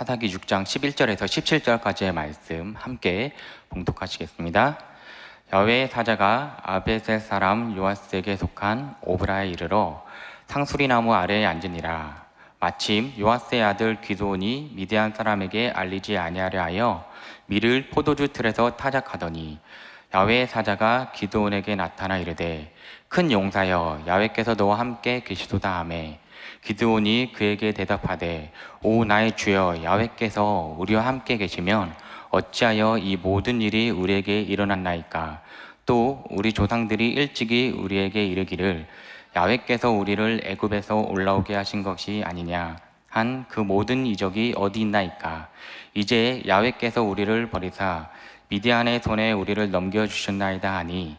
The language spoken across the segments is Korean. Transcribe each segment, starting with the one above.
사사기 6장 11절에서 17절까지의 말씀 함께 봉독하시겠습니다. 야훼의 사자가 아벳의 사람 요아스에게 속한 오브라에 이르러 상수리나무 아래에 앉으니라. 마침 요아스의 아들 기드온이 미디안 사람에게 알리지 아니하려 하여 밀을 포도주 틀에서 타작하더니 야훼의 사자가 기드온에게 나타나 이르되 큰 용사여, 야훼께서 너와 함께 계시도다 하매 기드온이 그에게 대답하되 오 나의 주여, 야훼께서 우리와 함께 계시면 어찌하여 이 모든 일이 우리에게 일어났나이까? 또 우리 조상들이 일찍이 우리에게 이르기를 야훼께서 우리를 애굽에서 올라오게 하신 것이 아니냐 한 그 모든 이적이 어디 있나이까? 이제 야훼께서 우리를 버리사 미디안의 손에 우리를 넘겨주셨나이다 하니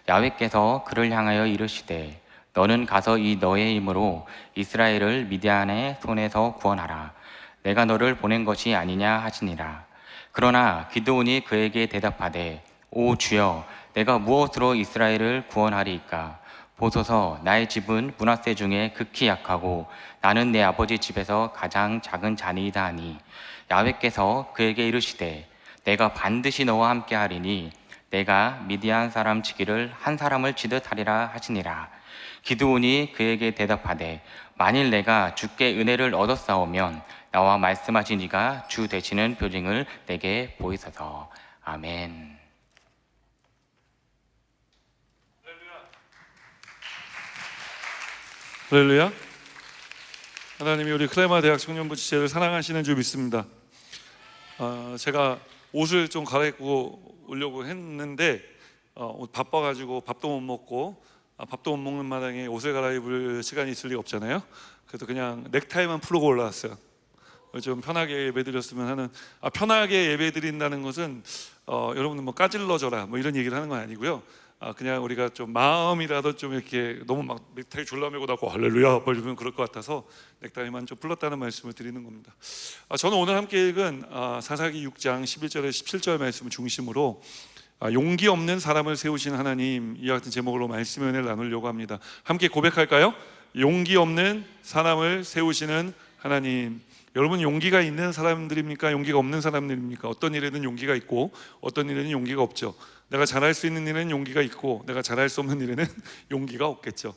야훼께서 그를 향하여 이르시되 너는 가서 이 너의 힘으로 이스라엘을 미디안의 손에서 구원하라. 내가 너를 보낸 것이 아니냐 하시니라. 그러나 기드온이 그에게 대답하되 오 주여, 내가 무엇으로 이스라엘을 구원하리이까? 보소서, 나의 집은 므낫세 중에 극히 약하고 나는 내 아버지 집에서 가장 작은 자니이다 하니 야훼께서 그에게 이르시되 내가 반드시 너와 함께 하리니 내가 미디안 사람 치기를 한 사람을 치듯 하리라 하시니라. 기드온이 그에게 대답하되 만일 내가 주께 은혜를 얻었사오면 나와 말씀하신 이가 주 되시는 표징을 내게 보이소서. 아멘. 할렐루야. 하나님이 우리 클레마 대학 청년부 지체를 사랑하시는 줄 믿습니다. 제가 옷을 좀 갈아입고 오려고 했는데 바빠가지고 밥도 못 먹고 밥도 못 먹는 마당에 옷을 갈아입을 시간이 있을 리가 없잖아요. 그래서 그냥 넥타이만 풀고 올라왔어요. 좀 편하게 예배드렸으면 하는. 편하게 예배드린다는 것은 여러분들 뭐 까질러져라 뭐 이런 얘기를 하는 건 아니고요. 그냥 우리가 좀 마음이라도 좀 이렇게 너무 막 넥타이 졸라매고 나고 할렐루야 이러면 그럴 것 같아서 넥타이만 좀 풀렀다는 말씀을 드리는 겁니다. 저는 오늘 함께 읽은 사사기 6장 11절에서 17절 말씀을 중심으로 용기 없는 사람을 세우신 하나님, 이와 같은 제목으로 말씀의 은혜를 나누려고 합니다. 함께 고백할까요? 용기 없는 사람을 세우시는 하나님. 여러분, 용기가 있는 사람들입니까? 용기가 없는 사람들입니까? 어떤 일에는 용기가 있고 어떤 일에는 용기가 없죠. 내가 잘할 수 있는 일에는 용기가 있고 내가 잘할 수 없는 일에는 용기가 없겠죠.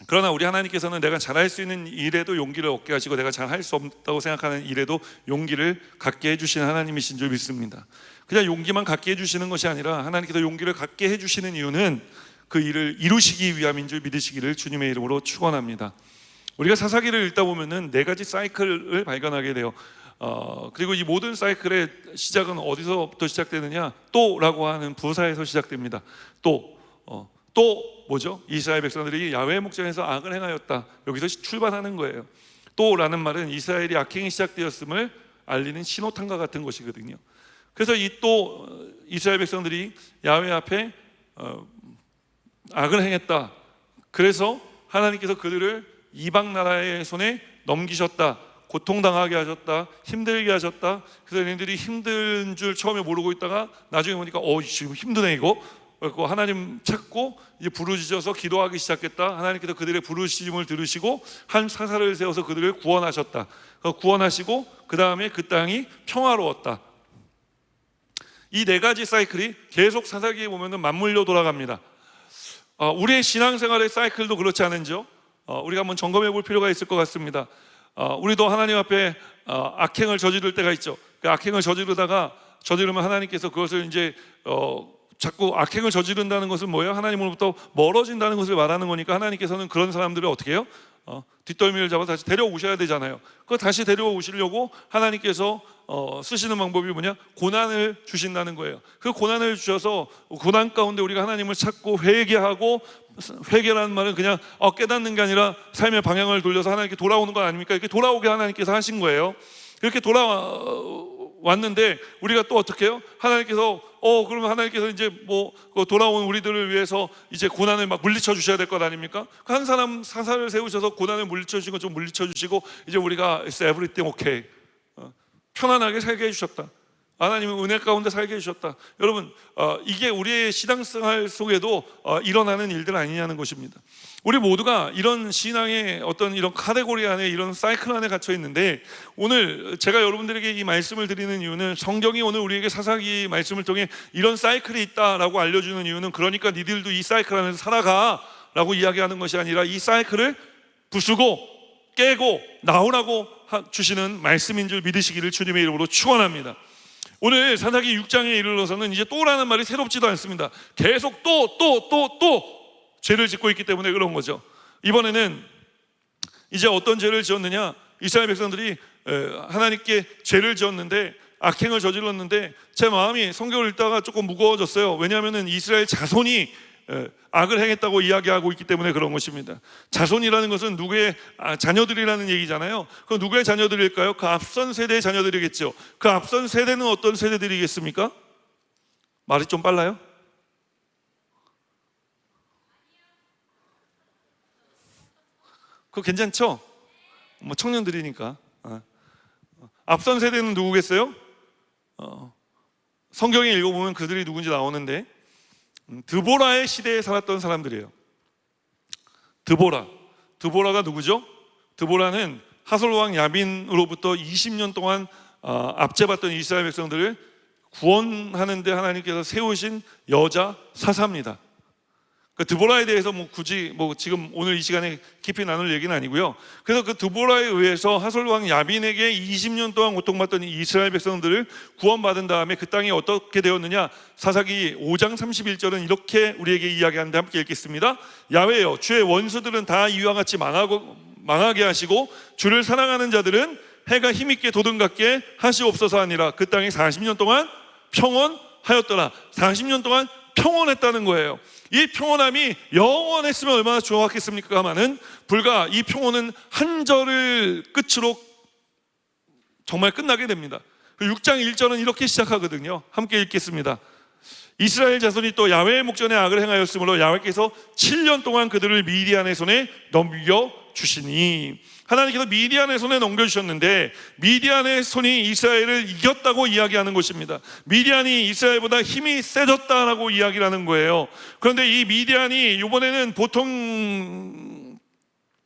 그러나 우리 하나님께서는 내가 잘할 수 있는 일에도 용기를 얻게 하시고 내가 잘할 수 없다고 생각하는 일에도 용기를 갖게 해주시는 하나님이신 줄 믿습니다. 그냥 용기만 갖게 해주시는 것이 아니라 하나님께서 용기를 갖게 해주시는 이유는 그 일을 이루시기 위함인 줄 믿으시기를 주님의 이름으로 축원합니다. 우리가 사사기를 읽다 보면은 4가지 사이클을 발견하게 돼요. 그리고 이 모든 사이클의 시작은 어디서부터 시작되느냐? 또라고 하는 부사에서 시작됩니다. 또 뭐죠? 이스라엘 백성들이 야훼 목전에서 악을 행하였다. 여기서 출발하는 거예요. 또라는 말은 이스라엘이 악행이 시작되었음을 알리는 신호탄과 같은 것이거든요. 그래서 이 또 이스라엘 백성들이 야훼 앞에 악을 행했다. 그래서 하나님께서 그들을 이방 나라의 손에 넘기셨다. 고통당하게 하셨다. 힘들게 하셨다. 그래서 얘네들이 힘든 줄 처음에 모르고 있다가 나중에 보니까 지금 힘드네 이거. 그래서 하나님 찾고 이제 부르짖어서 기도하기 시작했다. 하나님께서 그들의 부르짖음을 들으시고 한 사사를 세워서 그들을 구원하셨다. 구원하시고 그 다음에 그 땅이 평화로웠다. 이 4가지 사이클이 계속 사사기에 보면은 맞물려 돌아갑니다. 우리의 신앙생활의 사이클도 그렇지 않은지요? 우리가 한번 점검해 볼 필요가 있을 것 같습니다. 우리도 하나님 앞에 악행을 저지를 때가 있죠. 그 악행을 저지르면 하나님께서 그것을 이제 자꾸 악행을 저지른다는 것은 뭐예요? 하나님으로부터 멀어진다는 것을 말하는 거니까 하나님께서는 그런 사람들을 어떻게 해요? 뒷덜미를 잡아서 다시 데려오셔야 되잖아요. 그거 다시 데려오시려고 하나님께서 쓰시는 방법이 뭐냐? 고난을 주신다는 거예요. 그 고난을 주셔서 고난 가운데 우리가 하나님을 찾고 회개하고, 회개라는 말은 그냥 깨닫는 게 아니라 삶의 방향을 돌려서 하나님께 돌아오는 거 아닙니까? 이렇게 돌아오게 하나님께서 하신 거예요. 이렇게 돌아왔는데 우리가 또 어떻게 해요? 하나님께서 그러면 하나님께서 이제 돌아온 우리들을 위해서 이제 고난을 막 물리쳐 주셔야 될 것 아닙니까? 한 사람 사사를 세우셔서 고난을 물리쳐 주시고 좀 물리쳐 주시고 이제 우리가 It's everything okay, 편안하게 살게 해주셨다. 하나님은 은혜 가운데 살게 해주셨다. 여러분, 이게 우리의 신앙생활 속에도 일어나는 일들 아니냐는 것입니다. 우리 모두가 이런 신앙의 어떤 이런 카테고리 안에, 이런 사이클 안에 갇혀 있는데, 오늘 제가 여러분들에게 이 말씀을 드리는 이유는, 성경이 오늘 우리에게 사사기 말씀을 통해 이런 사이클이 있다라고 알려주는 이유는, 그러니까 니들도 이 사이클 안에서 살아가 라고 이야기하는 것이 아니라, 이 사이클을 부수고 깨고 나오라고 주시는 말씀인 줄 믿으시기를 주님의 이름으로 축원합니다. 오늘 사사기 6장에 이르러서는 이제 또라는 말이 새롭지도 않습니다. 계속 또 죄를 짓고 있기 때문에 그런 거죠. 이번에는 이제 어떤 죄를 지었느냐, 이스라엘 백성들이 하나님께 죄를 지었는데, 악행을 저질렀는데, 제 마음이 성경을 읽다가 조금 무거워졌어요. 왜냐하면 이스라엘 자손이 악을 행했다고 이야기하고 있기 때문에 그런 것입니다. 자손이라는 것은 누구의 자녀들이라는 얘기잖아요. 그 누구의 자녀들일까요? 그 앞선 세대의 자녀들이겠죠. 그 앞선 세대는 어떤 세대들이겠습니까? 말이 좀 빨라요? 그거 괜찮죠? 뭐 청년들이니까. 앞선 세대는 누구겠어요? 성경에 읽어보면 그들이 누군지 나오는데, 드보라의 시대에 살았던 사람들이에요. 드보라가 누구죠? 드보라는 하솔왕 야빈으로부터 20년 동안 압제받던 이스라엘 백성들을 구원하는 데 하나님께서 세우신 여자 사사입니다. 그 드보라에 대해서 굳이 지금 오늘 이 시간에 깊이 나눌 얘기는 아니고요. 그래서 그 드보라에 의해서 하솔왕 야빈에게 20년 동안 고통받던 이스라엘 백성들을 구원받은 다음에 그 땅이 어떻게 되었느냐, 사사기 5장 31절은 이렇게 우리에게 이야기하는데 함께 읽겠습니다. 야훼여, 주의 원수들은 다 이와 같이 망하게 하시고, 주를 사랑하는 자들은 해가 힘있게 돋음같게 하시옵소서 하니라. 그 땅이 40년 동안 평온하였더라. 40년 동안 평온했다는 거예요. 이 평온함이 영원했으면 얼마나 좋았겠습니까마는, 불과 이 평온은 한 절을 끝으로 정말 끝나게 됩니다. 6장 1절은 이렇게 시작하거든요. 함께 읽겠습니다. 이스라엘 자손이 또 야훼의 목전에 악을 행하였으므로 야훼께서 7년 동안 그들을 미디안의 손에 넘겨주시니. 하나님께서 미디안의 손에 넘겨주셨는데, 미디안의 손이 이스라엘을 이겼다고 이야기하는 것입니다. 미디안이 이스라엘보다 힘이 세졌다라고 이야기를 하는 거예요. 그런데 이 미디안이 이번에는 보통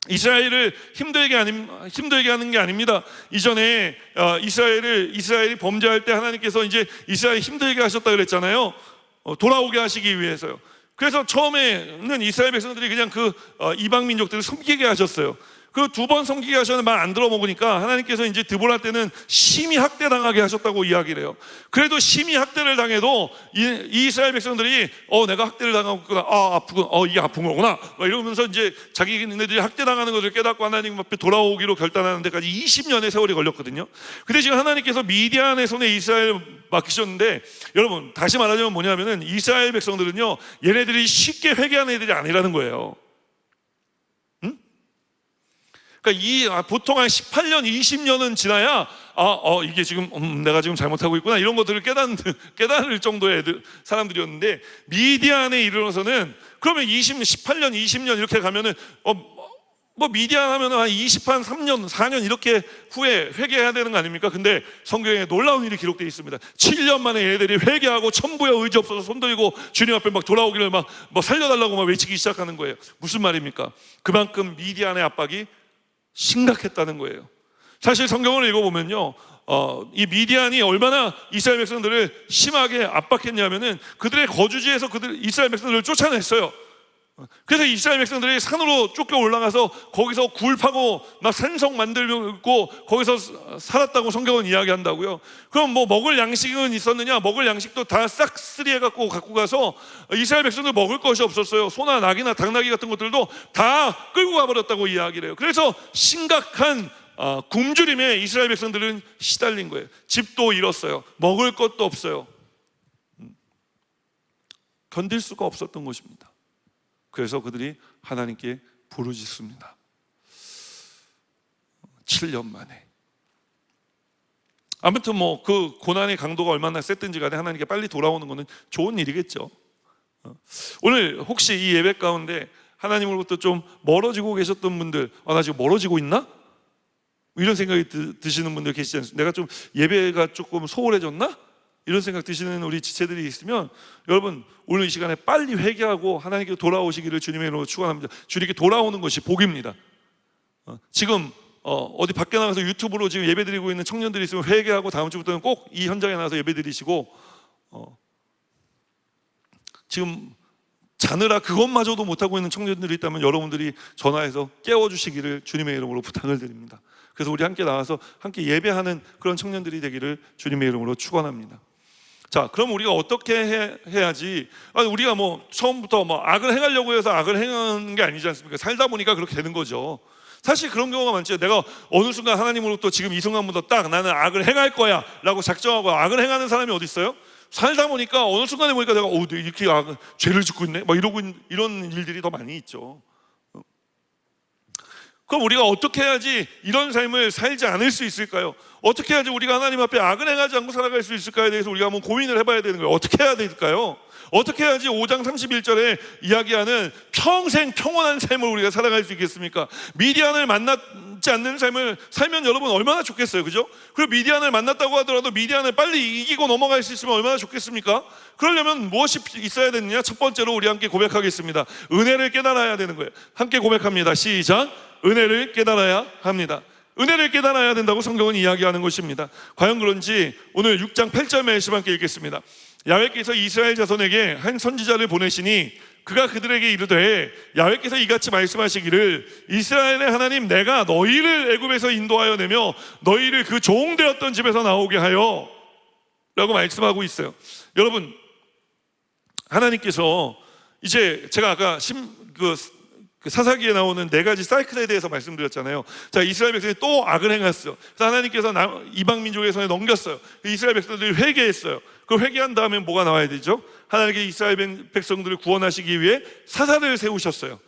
이스라엘을 힘들게 하는 게 아닙니다. 이전에 이스라엘이 범죄할 때 하나님께서 이제 이스라엘 힘들게 하셨다 그랬잖아요. 돌아오게 하시기 위해서요. 그래서 처음에는 이스라엘 백성들이 그냥 그 이방 민족들을 섬기게 하셨어요. 그 두 번 섬기게 하셨는데 말 안 들어먹으니까 하나님께서 이제 드보라 때는 심히 학대당하게 하셨다고 이야기를 해요. 그래도 심히 학대를 당해도 이 이스라엘 백성들이 내가 학대를 당하고 있구나, 아프군, 이게 아픈 거구나 이러면서 이제 자기네들이 학대당하는 것을 깨닫고 하나님 앞에 돌아오기로 결단하는 데까지 20년의 세월이 걸렸거든요. 근데 지금 하나님께서 미디안의 손에 이스라엘 맡기셨는데, 여러분 다시 말하자면 뭐냐면은 이스라엘 백성들은요, 얘네들이 쉽게 회개하는 애들이 아니라는 거예요. 그러니까 보통 한 18년, 20년은 지나야 이게 지금 내가 지금 잘못하고 있구나 이런 것들을 깨달을 정도의 사람들이었는데, 미디안에 이르러서는 그러면 18년, 20년 이렇게 가면은 미디안 하면 한 3년, 4년 이렇게 후에 회개해야 되는 거 아닙니까? 근데 성경에 놀라운 일이 기록되어 있습니다. 7년 만에 얘네들이 회개하고 천부여 의지 없어서 손들고 주님 앞에 막 돌아오기를 막 살려달라고 막 외치기 시작하는 거예요. 무슨 말입니까? 그만큼 미디안의 압박이 심각했다는 거예요. 사실 성경을 읽어보면요, 이 미디안이 얼마나 이스라엘 백성들을 심하게 압박했냐면은 그들의 거주지에서 이스라엘 백성들을 쫓아냈어요. 그래서 이스라엘 백성들이 산으로 쫓겨 올라가서 거기서 굴 파고 막 산성 만들고 거기서 살았다고 성경은 이야기한다고요. 그럼 먹을 양식은 있었느냐? 먹을 양식도 다 싹쓸이 해갖고 갖고 가서 이스라엘 백성들 먹을 것이 없었어요. 소나 낙이나 당나귀 같은 것들도 다 끌고 가버렸다고 이야기를 해요. 그래서 심각한 굶주림에 이스라엘 백성들은 시달린 거예요. 집도 잃었어요. 먹을 것도 없어요. 견딜 수가 없었던 것입니다. 그래서 그들이 하나님께 부르짖습니다. 7년 만에. 아무튼 그 고난의 강도가 얼마나 셌든지 간에 하나님께 빨리 돌아오는 것은 좋은 일이겠죠. 오늘 혹시 이 예배 가운데 하나님으로부터 좀 멀어지고 계셨던 분들, 나 지금 멀어지고 있나? 이런 생각이 드시는 분들 계시지 않습니까? 내가 좀 예배가 조금 소홀해졌나? 이런 생각 드시는 우리 지체들이 있으면 여러분 오늘 이 시간에 빨리 회개하고 하나님께 돌아오시기를 주님의 이름으로 축원합니다. 주님께 돌아오는 것이 복입니다. 지금 어디 밖에 나가서 유튜브로 지금 예배드리고 있는 청년들이 있으면 회개하고 다음 주부터는 꼭 이 현장에 나가서 예배드리시고 지금 자느라 그것마저도 못하고 있는 청년들이 있다면 여러분들이 전화해서 깨워주시기를 주님의 이름으로 부탁을 드립니다. 그래서 우리 함께 나와서 함께 예배하는 그런 청년들이 되기를 주님의 이름으로 축원합니다. 자, 그럼 우리가 어떻게 해야지? 우리가 뭐 처음부터 뭐 악을 행하려고 해서 악을 행하는 게 아니지 않습니까? 살다 보니까 그렇게 되는 거죠. 사실 그런 경우가 많죠. 내가 어느 순간 하나님으로부터 지금 이 순간부터 딱 나는 악을 행할 거야 라고 작정하고 악을 행하는 사람이 어디 있어요? 살다 보니까 어느 순간에 보니까 내가 이렇게 죄를 짓고 있네 막 이런 일들이 더 많이 있죠. 그럼 우리가 어떻게 해야지 이런 삶을 살지 않을 수 있을까요? 어떻게 해야지 우리가 하나님 앞에 악을 행하지 않고 살아갈 수 있을까에 대해서 우리가 한번 고민을 해봐야 되는 거예요. 어떻게 해야 될까요? 어떻게 해야지 5장 31절에 이야기하는 평생 평온한 삶을 우리가 살아갈 수 있겠습니까? 미디안을 만나지 않는 삶을 살면 여러분 얼마나 좋겠어요, 그죠? 그리고 미디안을 만났다고 하더라도 미디안을 빨리 이기고 넘어갈 수 있으면 얼마나 좋겠습니까? 그러려면 무엇이 있어야 되느냐? 첫 번째로 우리 함께 고백하겠습니다. 은혜를 깨달아야 되는 거예요. 함께 고백합니다. 시작. 은혜를 깨달아야 합니다. 은혜를 깨달아야 된다고 성경은 이야기하는 것입니다. 과연 그런지 오늘 6장 8절 말씀 함께 읽겠습니다. 야훼께서 이스라엘 자손에게 한 선지자를 보내시니 그가 그들에게 이르되 야훼께서 이같이 말씀하시기를 이스라엘의 하나님 내가 너희를 애굽에서 인도하여 내며 너희를 그 종되었던 집에서 나오게 하여 라고 말씀하고 있어요. 여러분, 하나님께서 이제 제가 아까 그 사사기에 나오는 4가지 사이클에 대해서 말씀드렸잖아요. 자, 이스라엘 백성이 또 악을 행했어요. 그래서 하나님께서 이방 민족의 손에 넘겼어요. 이스라엘 백성들이 회개했어요. 그 회개한 다음에 뭐가 나와야 되죠? 하나님께 이스라엘 백성들을 구원하시기 위해 사사를 세우셨어요.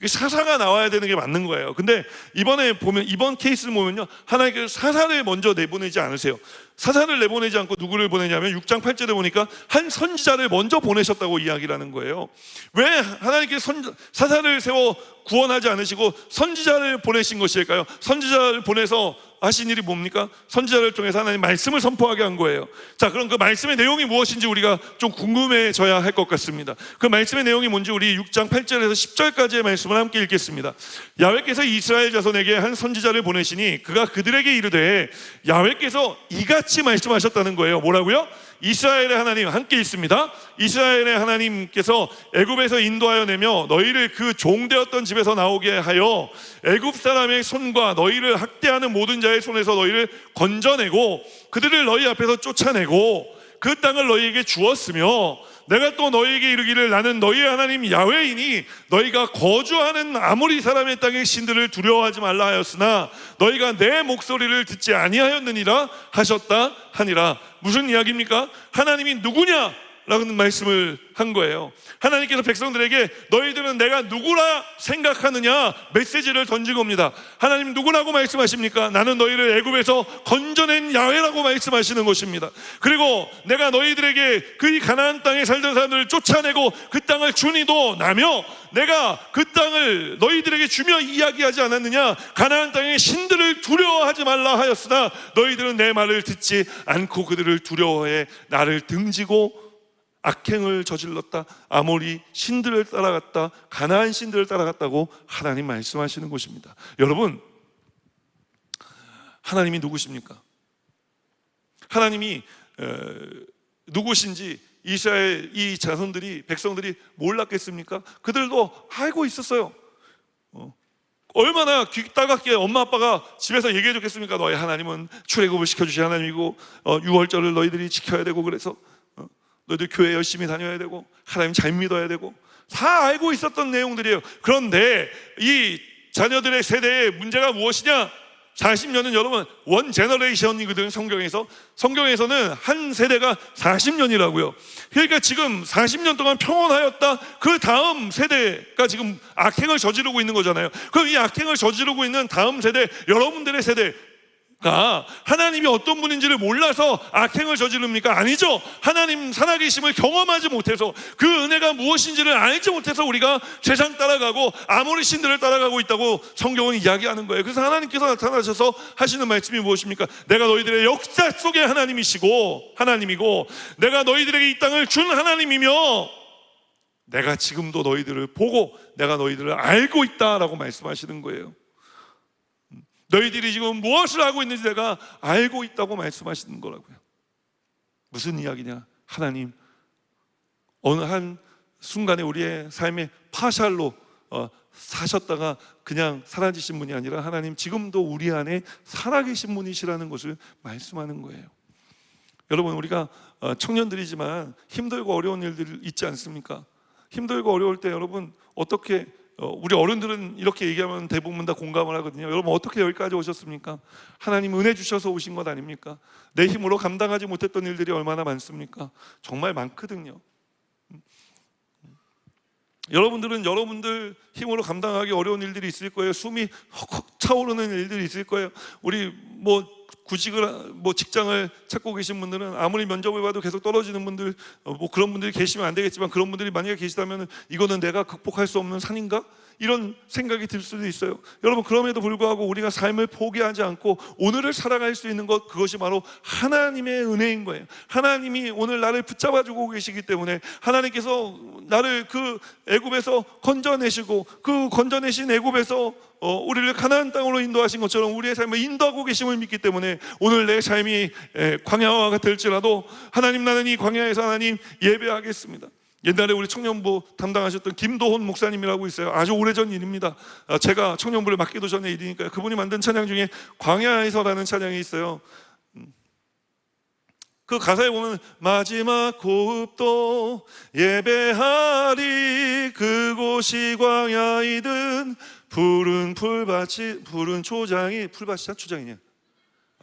사사가 나와야 되는 게 맞는 거예요. 근데 이번에 보면, 이번 케이스를 보면요, 하나님께서 사사를 먼저 내보내지 않으세요. 사사를 내보내지 않고 누구를 보내냐면 6장 8절에 보니까 한 선지자를 먼저 보내셨다고 이야기를 하는 거예요. 왜 하나님께서 사사를 세워 구원하지 않으시고 선지자를 보내신 것일까요? 선지자를 보내서 하신 일이 뭡니까? 선지자를 통해서 하나님 말씀을 선포하게 한 거예요. 자, 그럼 그 말씀의 내용이 무엇인지 우리가 좀 궁금해져야 할 것 같습니다. 그 말씀의 내용이 뭔지 우리 6장 8절에서 10절까지의 말씀을 함께 읽겠습니다. 야훼께서 이스라엘 자손에게 한 선지자를 보내시니 그가 그들에게 이르되, 야훼께서 이같이 말씀하셨다는 거예요. 뭐라고요? 이스라엘의 하나님, 함께 있습니다. 이스라엘의 하나님께서 애굽에서 인도하여 내며 너희를 그 종되었던 집에서 나오게 하여 애굽 사람의 손과 너희를 학대하는 모든 자의 손에서 너희를 건져내고 그들을 너희 앞에서 쫓아내고 그 땅을 너희에게 주었으며 내가 또 너희에게 이르기를 나는 너희의 하나님 야훼이니 너희가 거주하는 아모리 사람의 땅의 신들을 두려워하지 말라 하였으나 너희가 내 목소리를 듣지 아니하였느니라 하셨다 하니라. 무슨 이야기입니까? 하나님이 누구냐? 라는 말씀을 한 거예요. 하나님께서 백성들에게 너희들은 내가 누구라 생각하느냐 메시지를 던진 겁니다. 하나님 누구라고 말씀하십니까? 나는 너희를 애굽에서 건져낸 야훼라고 말씀하시는 것입니다. 그리고 내가 너희들에게 그 가나안 땅에 살던 사람들을 쫓아내고 그 땅을 주니도 나며 내가 그 땅을 너희들에게 주며 이야기하지 않았느냐? 가나안 땅의 신들을 두려워하지 말라 하였으나 너희들은 내 말을 듣지 않고 그들을 두려워해 나를 등지고 악행을 저질렀다. 아모리 신들을 따라갔다. 가나안 신들을 따라갔다고 하나님 말씀하시는 것입니다. 여러분, 하나님이 누구십니까? 하나님이 누구신지 이스라엘 이 자손들이, 백성들이 몰랐겠습니까? 그들도 알고 있었어요. 얼마나 귀 따갑게 엄마 아빠가 집에서 얘기해 줬겠습니까? 너희 하나님은 출애굽을 시켜주신 하나님이고 6월절을 너희들이 지켜야 되고 그래서 너희들 교회 열심히 다녀야 되고 하나님 잘 믿어야 되고 다 알고 있었던 내용들이에요. 그런데 이 자녀들의 세대의 문제가 무엇이냐? 40년은 여러분 원 제너레이션이거든요. 성경에서는 한 세대가 40년이라고요. 그러니까 지금 40년 동안 평온하였다. 그 다음 세대가 지금 악행을 저지르고 있는 거잖아요. 그럼 이 악행을 저지르고 있는 다음 세대, 여러분들의 세대, 하나님이 어떤 분인지를 몰라서 악행을 저지릅니까? 아니죠. 하나님 살아계심을 경험하지 못해서, 그 은혜가 무엇인지를 알지 못해서 우리가 세상 따라가고 아모리 신들을 따라가고 있다고 성경은 이야기하는 거예요. 그래서 하나님께서 나타나셔서 하시는 말씀이 무엇입니까? 내가 너희들의 역사 속의 하나님이고 내가 너희들에게 이 땅을 준 하나님이며 내가 지금도 너희들을 보고 내가 너희들을 알고 있다라고 말씀하시는 거예요. 너희들이 지금 무엇을 하고 있는지 내가 알고 있다고 말씀하시는 거라고요. 무슨 이야기냐? 하나님 어느 한 순간에 우리의 삶의 파샬로 사셨다가 그냥 사라지신 분이 아니라 하나님 지금도 우리 안에 살아계신 분이시라는 것을 말씀하는 거예요. 여러분, 우리가 청년들이지만 힘들고 어려운 일들 있지 않습니까? 힘들고 어려울 때 여러분 어떻게, 우리 어른들은 이렇게 얘기하면 대부분 다 공감을 하거든요. 여러분 어떻게 여기까지 오셨습니까? 하나님 은혜 주셔서 오신 것 아닙니까? 내 힘으로 감당하지 못했던 일들이 얼마나 많습니까? 정말 많거든요. 여러분들은 여러분들 힘으로 감당하기 어려운 일들이 있을 거예요. 숨이 헉헉 차오르는 일들이 있을 거예요. 우리 직장을 찾고 계신 분들은 아무리 면접을 봐도 계속 떨어지는 분들, 그런 분들이 계시면 안 되겠지만, 그런 분들이 만약에 계시다면 이거는 내가 극복할 수 없는 산인가? 이런 생각이 들 수도 있어요. 여러분, 그럼에도 불구하고 우리가 삶을 포기하지 않고 오늘을 살아갈 수 있는 것, 그것이 바로 하나님의 은혜인 거예요. 하나님이 오늘 나를 붙잡아주고 계시기 때문에, 하나님께서 나를 그 애굽에서 건져내시고 그 건져내신 애굽에서 우리를 가나안 땅으로 인도하신 것처럼 우리의 삶을 인도하고 계심을 믿기 때문에 오늘 내 삶이 광야와 같을지라도 하나님, 나는 이 광야에서 하나님 예배하겠습니다. 옛날에 우리 청년부 담당하셨던 김도훈 목사님이라고 있어요. 아주 오래전 일입니다. 제가 청년부를 맡기도 전에 일이니까요. 그분이 만든 찬양 중에 광야에서라는 찬양이 있어요. 그 가사에 보면 마지막 호흡도 예배하리, 그곳이 광야이든 푸른 풀밭이, 푸른 초장이, 풀밭이야? 초장이냐?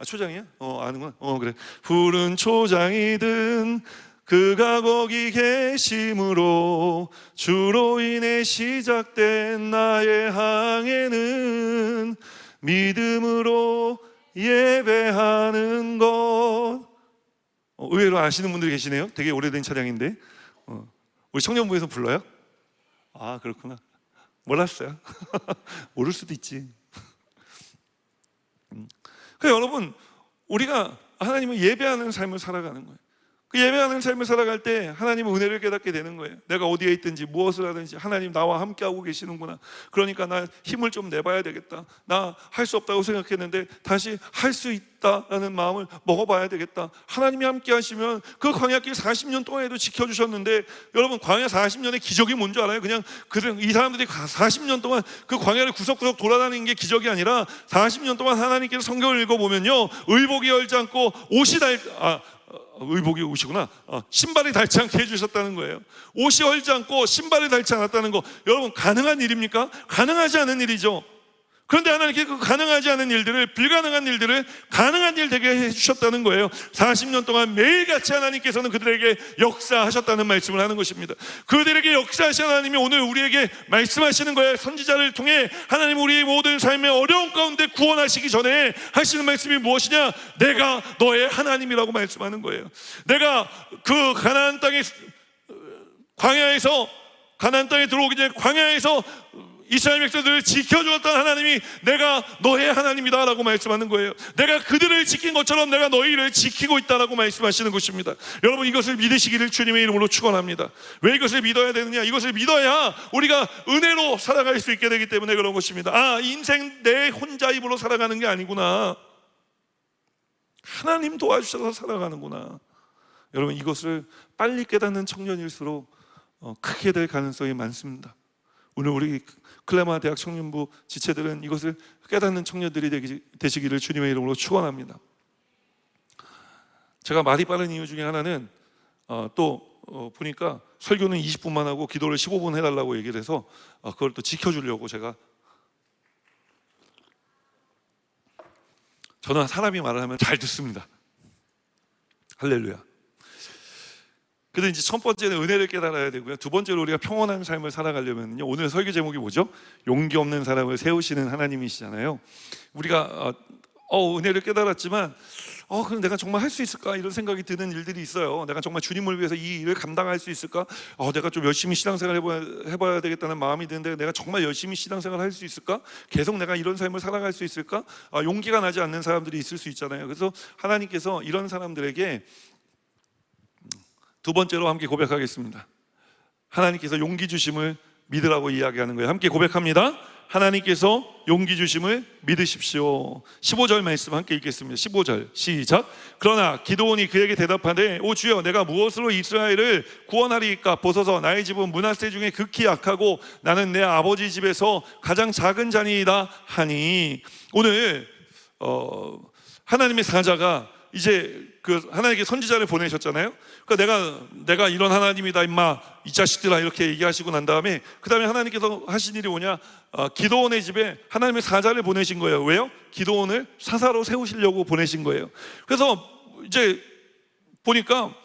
초장이야? 아는구나. 그래. 푸른 초장이든 그가 거기 계심으로 주로 인해 시작된 나의 항해는 믿음으로 예배하는 것. 의외로 아시는 분들이 계시네요. 되게 오래된 차량인데 우리 청년부에서 불러요? 아, 그렇구나. 몰랐어요. 모를 수도 있지. 그러니까 여러분, 우리가 하나님을 예배하는 삶을 살아가는 거예요. 그 예배하는 삶을 살아갈 때 하나님은 은혜를 깨닫게 되는 거예요. 내가 어디에 있든지 무엇을 하든지 하나님 나와 함께하고 계시는구나. 그러니까 나 힘을 좀 내봐야 되겠다. 나 할 수 없다고 생각했는데 다시 할 수 있다라는 마음을 먹어봐야 되겠다. 하나님이 함께 하시면 그 광야길 40년 동안에도 지켜주셨는데, 여러분 광야 40년의 기적이 뭔지 알아요? 그냥 이 사람들이 40년 동안 그 광야를 구석구석 돌아다니는 게 기적이 아니라 40년 동안 하나님께서 성경을 읽어보면요, 의복이 열지 않고 의복이 옷이구나. 신발이 닳지 않게 해주셨다는 거예요. 옷이 헐지 않고 신발이 닳지 않았다는 거, 여러분 가능한 일입니까? 가능하지 않은 일이죠. 그런데 하나님께 그 가능하지 않은 일들을, 불가능한 일들을 가능한 일 되게 해주셨다는 거예요. 40년 동안 매일같이 하나님께서는 그들에게 역사하셨다는 말씀을 하는 것입니다. 그들에게 역사하신 하나님이 오늘 우리에게 말씀하시는 거예요. 선지자를 통해 하나님 우리의 모든 삶의 어려운 가운데 구원하시기 전에 하시는 말씀이 무엇이냐? 내가 너의 하나님이라고 말씀하는 거예요. 내가 그 가나안 땅에, 가나안 땅에 들어오기 전에 광야에서 이스라엘 백성들을 지켜주었던 하나님이 내가 너의 하나님이다 라고 말씀하는 거예요. 내가 그들을 지킨 것처럼 내가 너희를 지키고 있다라고 말씀하시는 것입니다. 여러분, 이것을 믿으시기를 주님의 이름으로 축원합니다. 왜 이것을 믿어야 되느냐? 이것을 믿어야 우리가 은혜로 살아갈 수 있게 되기 때문에 그런 것입니다. 인생 내 혼자 힘으로 살아가는 게 아니구나. 하나님 도와주셔서 살아가는구나. 여러분, 이것을 빨리 깨닫는 청년일수록 크게 될 가능성이 많습니다. 오늘 우리 클레마 대학 청년부 지체들은 이것을 깨닫는 청년들이 되시기를 주님의 이름으로 축원합니다. 제가 말이 빠른 이유 중에 하나는 보니까 설교는 20분만 하고 기도를 15분 해달라고 얘기를 해서 그걸 또 지켜주려고 저는 사람이 말을 하면 잘 듣습니다. 할렐루야. 그래서 이제 첫 번째는 은혜를 깨달아야 되고요. 두 번째로 우리가 평온한 삶을 살아가려면요, 오늘 설교 제목이 뭐죠? 용기 없는 사람을 세우시는 하나님이시잖아요. 우리가 은혜를 깨달았지만 그럼 내가 정말 할 수 있을까? 이런 생각이 드는 일들이 있어요. 내가 정말 주님을 위해서 이 일을 감당할 수 있을까? 내가 좀 열심히 신앙생활 해봐야 되겠다는 마음이 드는데 내가 정말 열심히 신앙생활 할 수 있을까? 계속 내가 이런 삶을 살아갈 수 있을까? 용기가 나지 않는 사람들이 있을 수 있잖아요. 그래서 하나님께서 이런 사람들에게 두 번째로 함께 고백하겠습니다. 하나님께서 용기 주심을 믿으라고 이야기하는 거예요. 함께 고백합니다. 하나님께서 용기 주심을 믿으십시오. 15절 말씀 함께 읽겠습니다. 15절 시작. 그러나 기드온이 그에게 대답하되 오 주여, 내가 무엇으로 이스라엘을 구원하리이까? 보소서, 나의 집은 므낫세 중에 극히 약하고 나는 내 아버지 집에서 가장 작은 자니이다 하니. 오늘 하나님의 사자가 이제 하나님께 선지자를 보내셨잖아요. 그러니까 내가 이런 하나님이다 임마 이 자식들아 이렇게 얘기하시고 난 다음에 그 다음에 하나님께서 하신 일이 뭐냐? 기드온의 집에 하나님의 사자를 보내신 거예요. 왜요? 기드온을 사사로 세우시려고 보내신 거예요. 그래서 이제 보니까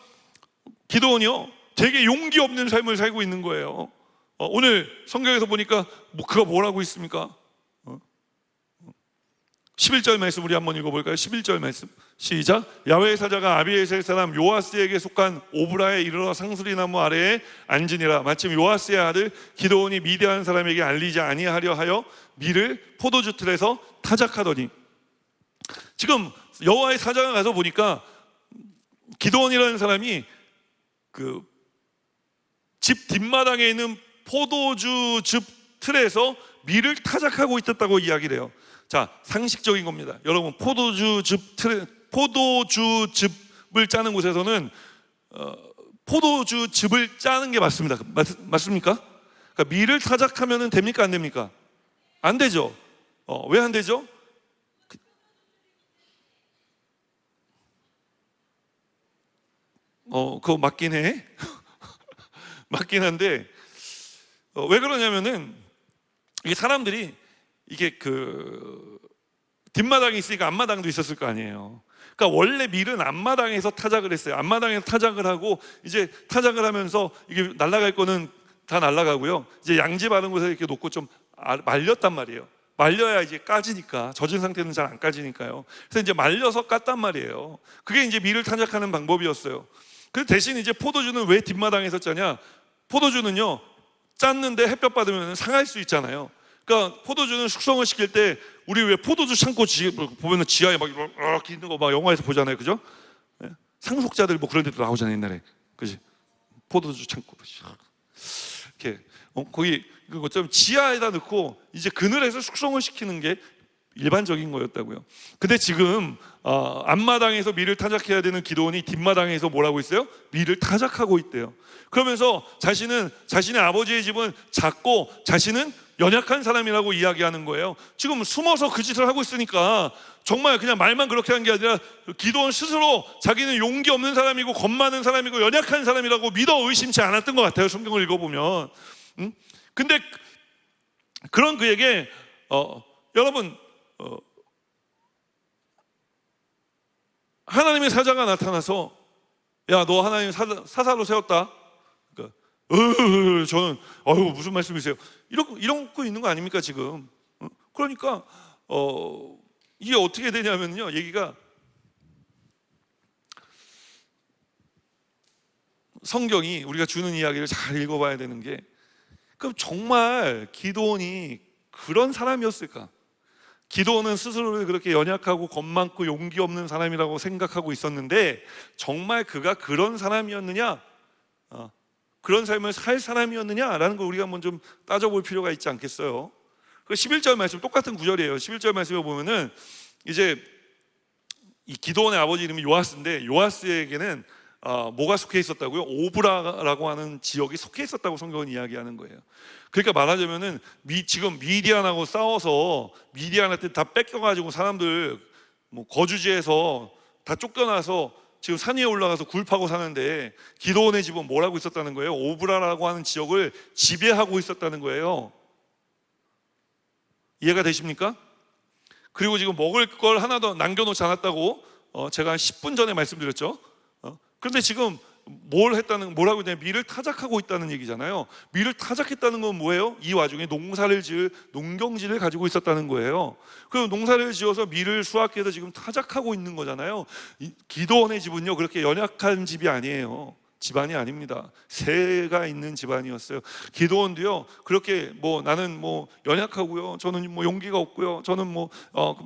기드온이요 되게 용기 없는 삶을 살고 있는 거예요. 오늘 성경에서 보니까 그가 뭐라고 있습니까? 11절 말씀 우리 한번 읽어볼까요? 11절 말씀 시작. 야훼의 사자가 아비에셀 사람 요아스에게 속한 오브라에 이르러 상수리 나무 아래에 앉으니라. 마침 요아스의 아들 기드온이 미디안 사람에게 알리지 아니하려 하여 밀을 포도주 틀에서 타작하더니. 지금 여호와의 사자가 가서 보니까 기드온이라는 사람이 그 집 뒷마당에 있는 포도주 즙 틀에서 밀을 타작하고 있었다고 이야기를 해요. 자, 상식적인 겁니다. 여러분, 포도주즙을 짜는 곳에서는 포도주즙을 짜는 게 맞습니다. 맞습니까? 그러니까 밀을 타작하면 됩니까? 안 됩니까? 안 되죠. 왜 안 되죠? 그거 맞긴 해. 맞긴 한데 왜 그러냐면은 이게 사람들이 이게 뒷마당이 있으니까 앞마당도 있었을 거 아니에요. 그러니까 원래 밀은 앞마당에서 타작을 했어요. 앞마당에서 타작을 하고 이제 타작을 하면서 이게 날아갈 거는 다 날아가고요. 이제 양지 바른 곳에 이렇게 놓고 좀 말렸단 말이에요. 말려야 이제 까지니까, 젖은 상태는 잘 안 까지니까요. 그래서 이제 말려서 깠단 말이에요. 그게 이제 밀을 타작하는 방법이었어요. 그 대신 이제 포도주는 왜 뒷마당에서 짜냐? 포도주는요 짰는데 햇볕 받으면 상할 수 있잖아요. 그러니까 포도주는 숙성을 시킬 때 우리 왜 포도주 창고 보면은 지하에 막 이렇게 있는 거 막 영화에서 보잖아요, 그죠? 네? 상속자들 뭐 그런 데도 나오잖아요, 옛날에, 그지? 포도주 창고 이렇게 거기 그거 좀 지하에다 넣고 이제 그늘에서 숙성을 시키는 게 일반적인 거였다고요. 근데 지금 앞마당에서 밀을 타작해야 되는 기드온이 뒷마당에서 뭐라고 있어요? 밀을 타작하고 있대요. 그러면서 자신의 아버지의 집은 작고 자신은 연약한 사람이라고 이야기하는 거예요. 지금 숨어서 그 짓을 하고 있으니까 정말 그냥 말만 그렇게 한 게 아니라 기드온 스스로 자기는 용기 없는 사람이고 겁 많은 사람이고 연약한 사람이라고 믿어 의심치 않았던 것 같아요. 성경을 읽어보면. 근데 그런 그에게 여러분 하나님의 사자가 나타나서 야, 너 하나님 사사로 세웠다. 그러니까 저는 무슨 말씀이세요? 이런 거 있는 거 아닙니까 지금? 그러니까 이게 어떻게 되냐면요, 얘기가 성경이 우리가 주는 이야기를 잘 읽어봐야 되는 게, 그럼 정말 기드온이 그런 사람이었을까? 기드온은 스스로를 그렇게 연약하고 겁 많고 용기 없는 사람이라고 생각하고 있었는데 정말 그가 그런 사람이었느냐? 그런 삶을 살 사람이었느냐라는 걸 우리가 한번 좀 따져볼 필요가 있지 않겠어요? 그 11절 말씀 똑같은 구절이에요. 11절 말씀에 보면은 이제 이 기드온의 아버지 이름이 요아스인데 요아스에게는 뭐가 속해 있었다고요? 오브라라고 하는 지역이 속해 있었다고 성경은 이야기하는 거예요. 그러니까 말하자면은 지금 미디안하고 싸워서 미디안한테 다 뺏겨가지고 사람들 뭐 거주지에서 다 쫓겨나서 지금 산 위에 올라가서 굴 파고 사는데 기드온의 집은 뭐라고 있었다는 거예요? 오브라라고 하는 지역을 지배하고 있었다는 거예요. 이해가 되십니까? 그리고 지금 먹을 걸 하나도 남겨놓지 않았다고 제가 한 10분 전에 말씀드렸죠. 그런데 지금 뭐라고 했냐면 밀을 타작하고 있다는 얘기잖아요. 밀을 타작했다는 건 뭐예요? 이 와중에 농사를 지을 농경지를 가지고 있었다는 거예요. 그 농사를 지어서 밀을 수확해서 지금 타작하고 있는 거잖아요. 기드온의 집은요 그렇게 연약한 집이 아니에요. 집안이 아닙니다. 새가 있는 집안이었어요. 기드온도요 그렇게 나는 연약하고요, 저는 용기가 없고요, 저는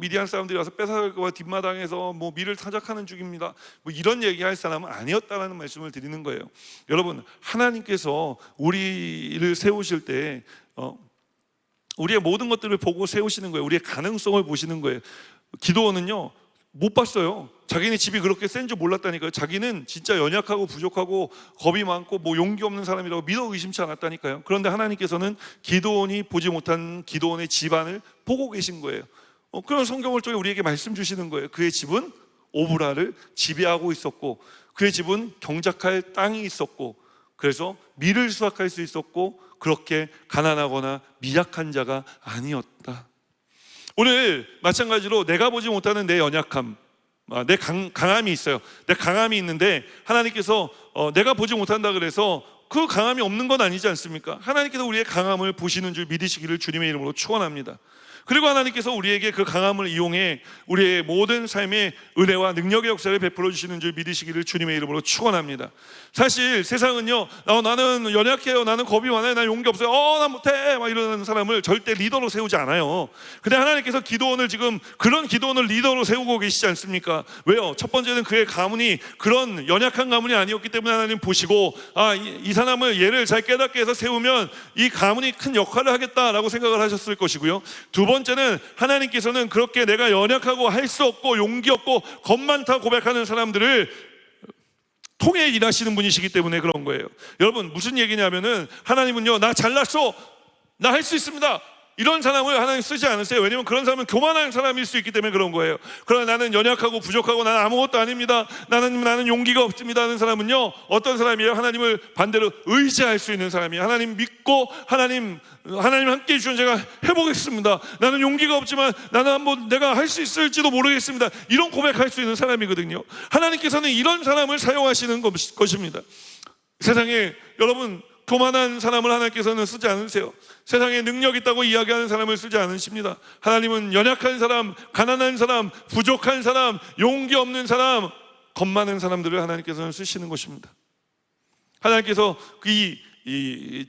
미디안 사람들이 와서 뺏어갈까 뒷마당에서 밀을 타작하는 중입니다, 이런 얘기할 사람은 아니었다라는 말씀을 드리는 거예요. 여러분, 하나님께서 우리를 세우실 때 우리의 모든 것들을 보고 세우시는 거예요. 우리의 가능성을 보시는 거예요. 기드온은요 못 봤어요. 자기네 집이 그렇게 센 줄 몰랐다니까요. 자기는 진짜 연약하고 부족하고 겁이 많고 용기 없는 사람이라고 믿어 의심치 않았다니까요. 그런데 하나님께서는 기드온이 보지 못한 기드온의 집안을 보고 계신 거예요. 그런 성경을 통해 우리에게 말씀 주시는 거예요. 그의 집은 오브라를 지배하고 있었고, 그의 집은 경작할 땅이 있었고, 그래서 밀을 수확할 수 있었고, 그렇게 가난하거나 미약한 자가 아니었다. 오늘 마찬가지로 내가 보지 못하는 내 연약함, 내 강함이 있어요. 내 강함이 있는데 하나님께서 내가 보지 못한다 그래서 그 강함이 없는 건 아니지 않습니까? 하나님께서 우리의 강함을 보시는 줄 믿으시기를 주님의 이름으로 축원합니다. 그리고 하나님께서 우리에게 그 강함을 이용해 우리의 모든 삶의 은혜와 능력의 역사를 베풀어 주시는 줄 믿으시기를 주님의 이름으로 축원합니다. 사실 세상은요, 나는 연약해요, 나는 겁이 많아요, 난 용기 없어요, 난 못해, 이러는 사람을 절대 리더로 세우지 않아요. 근데 하나님께서 기드온을 지금 그런 기드온을 리더로 세우고 계시지 않습니까? 왜요? 첫 번째는 그의 가문이 그런 연약한 가문이 아니었기 때문에 하나님 보시고 이 사람을 얘를 잘 깨닫게 해서 세우면 이 가문이 큰 역할을 하겠다라고 생각을 하셨을 것이고요. 두 번째는 하나님께서는 그렇게 내가 연약하고 할 수 없고 용기 없고 겁 많다 고백하는 사람들을 통해 일하시는 분이시기 때문에 그런 거예요. 여러분, 무슨 얘기냐면은 하나님은요, 나 잘났어, 나 할 수 있습니다, 이런 사람을 하나님 쓰지 않으세요. 왜냐하면 그런 사람은 교만한 사람일 수 있기 때문에 그런 거예요. 그러나 나는 연약하고 부족하고 나는 아무것도 아닙니다, 나는 용기가 없습니다 하는 사람은요, 어떤 사람이에요? 하나님을 반대로 의지할 수 있는 사람이에요. 하나님 믿고 하나님 함께 해주시면 제가 해보겠습니다, 나는 용기가 없지만 나는 내가 할 수 있을지도 모르겠습니다, 이런 고백할 수 있는 사람이거든요. 하나님께서는 이런 사람을 사용하시는 것입니다. 세상에 여러분, 교만한 사람을 하나님께서는 쓰지 않으세요. 세상에 능력 있다고 이야기하는 사람을 쓰지 않으십니다. 하나님은 연약한 사람, 가난한 사람, 부족한 사람, 용기 없는 사람, 겁 많은 사람들을 하나님께서는 쓰시는 것입니다. 하나님께서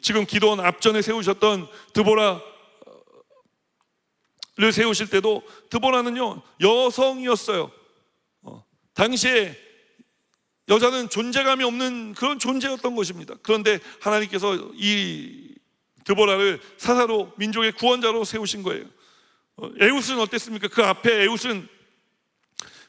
지금 기드온 앞전에 세우셨던 드보라를 세우실 때도 드보라는요 여성이었어요. 당시에 여자는 존재감이 없는 그런 존재였던 것입니다. 그런데 하나님께서 이 드보라를 사사로, 민족의 구원자로 세우신 거예요. 에훗은 어땠습니까? 그 앞에 에훗은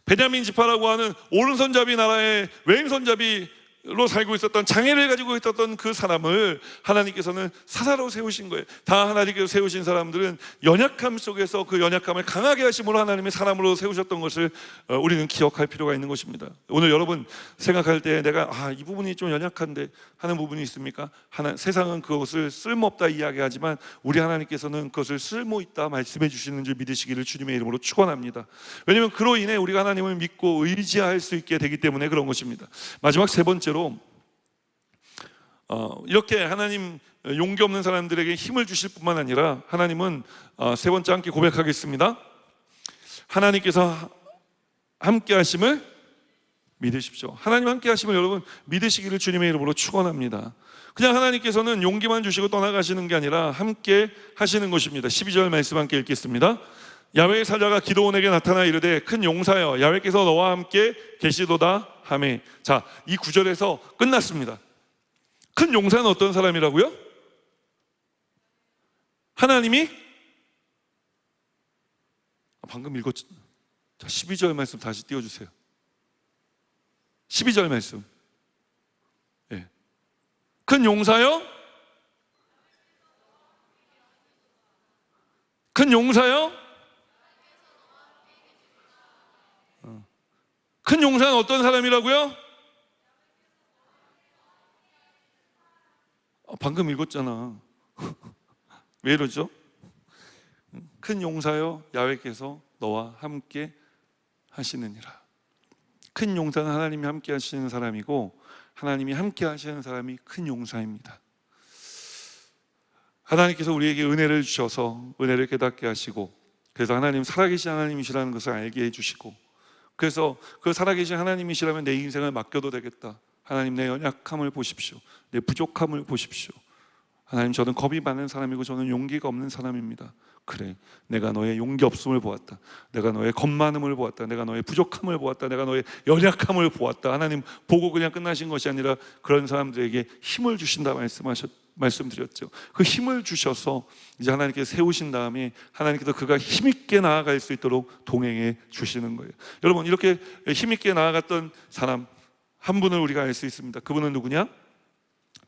베냐민 지파라고 하는 오른손잡이 나라의 왼손잡이로 살고 있었던, 장애를 가지고 있었던 그 사람을 하나님께서는 사사로 세우신 거예요. 다 하나님께서 세우신 사람들은 연약함 속에서 그 연약함을 강하게 하심으로 하나님의 사람으로 세우셨던 것을 우리는 기억할 필요가 있는 것입니다. 오늘 여러분 생각할 때 내가 이 부분이 좀 연약한데 하는 부분이 있습니까? 세상은 그것을 쓸모없다 이야기하지만 우리 하나님께서는 그것을 쓸모있다 말씀해 주시는 줄 믿으시기를 주님의 이름으로 축원합니다. 왜냐하면 그로 인해 우리가 하나님을 믿고 의지할 수 있게 되기 때문에 그런 것입니다. 마지막 세 번째로 이렇게 하나님 용기 없는 사람들에게 힘을 주실 뿐만 아니라 하나님은 세 번째 함께 고백하겠습니다. 하나님께서 함께 하심을 믿으십시오. 하나님 함께 하심을 여러분 믿으시기를 주님의 이름으로 축원합니다. 그냥 하나님께서는 용기만 주시고 떠나가시는 게 아니라 함께 하시는 것입니다. 12절 말씀 함께 읽겠습니다. 야훼의 사자가 기드온에게 나타나 이르되 큰 용사여, 야훼께서 너와 함께 계시도다 하매. 자, 이 구절에서 끝났습니다. 큰 용사는 어떤 사람이라고요? 하나님이 방금 읽었죠. 자, 12절 말씀 다시 띄워주세요. 12절 말씀. 네. 큰 용사요? 큰 용사요? 큰 용사는 어떤 사람이라고요? 방금 읽었잖아. 왜 이러죠? 큰 용사여, 야훼께서 너와 함께 하시느니라. 큰 용사는 하나님이 함께 하시는 사람이고, 하나님이 함께 하시는 사람이 큰 용사입니다. 하나님께서 우리에게 은혜를 주셔서 은혜를 깨닫게 하시고, 그래서 하나님 살아계신 하나님이시라는 것을 알게 해주시고, 그래서 그 살아계신 하나님이시라면 내 인생을 맡겨도 되겠다. 하나님, 내 연약함을 보십시오. 내 부족함을 보십시오. 하나님, 저는 겁이 많은 사람이고 저는 용기가 없는 사람입니다. 그래, 내가 너의 용기 없음을 보았다. 내가 너의 겁 많음을 보았다. 내가 너의 부족함을 보았다. 내가 너의 연약함을 보았다. 하나님 보고 그냥 끝나신 것이 아니라 그런 사람들에게 힘을 주신다 말씀드렸죠. 그 힘을 주셔서 이제 하나님께서 세우신 다음에 하나님께서 그가 힘있게 나아갈 수 있도록 동행해 주시는 거예요. 여러분, 이렇게 힘있게 나아갔던 사람 한 분을 우리가 알 수 있습니다. 그분은 누구냐?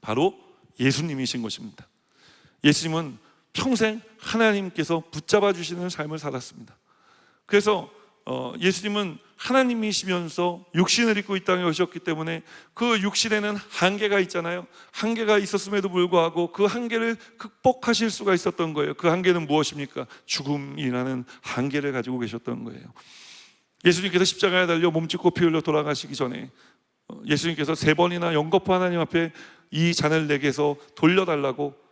바로 예수님이신 것입니다. 예수님은 평생 하나님께서 붙잡아 주시는 삶을 살았습니다. 그래서 예수님은 하나님이시면서 육신을 입고 이 땅에 오셨기 때문에 그 육신에는 한계가 있잖아요. 한계가 있었음에도 불구하고 그 한계를 극복하실 수가 있었던 거예요. 그 한계는 무엇입니까? 죽음이라는 한계를 가지고 계셨던 거예요. 예수님께서 십자가에 달려 몸짓고 피 흘려 돌아가시기 전에 예수님께서 3번이나 영거푸 하나님 앞에 이 잔을 내게서 돌려달라고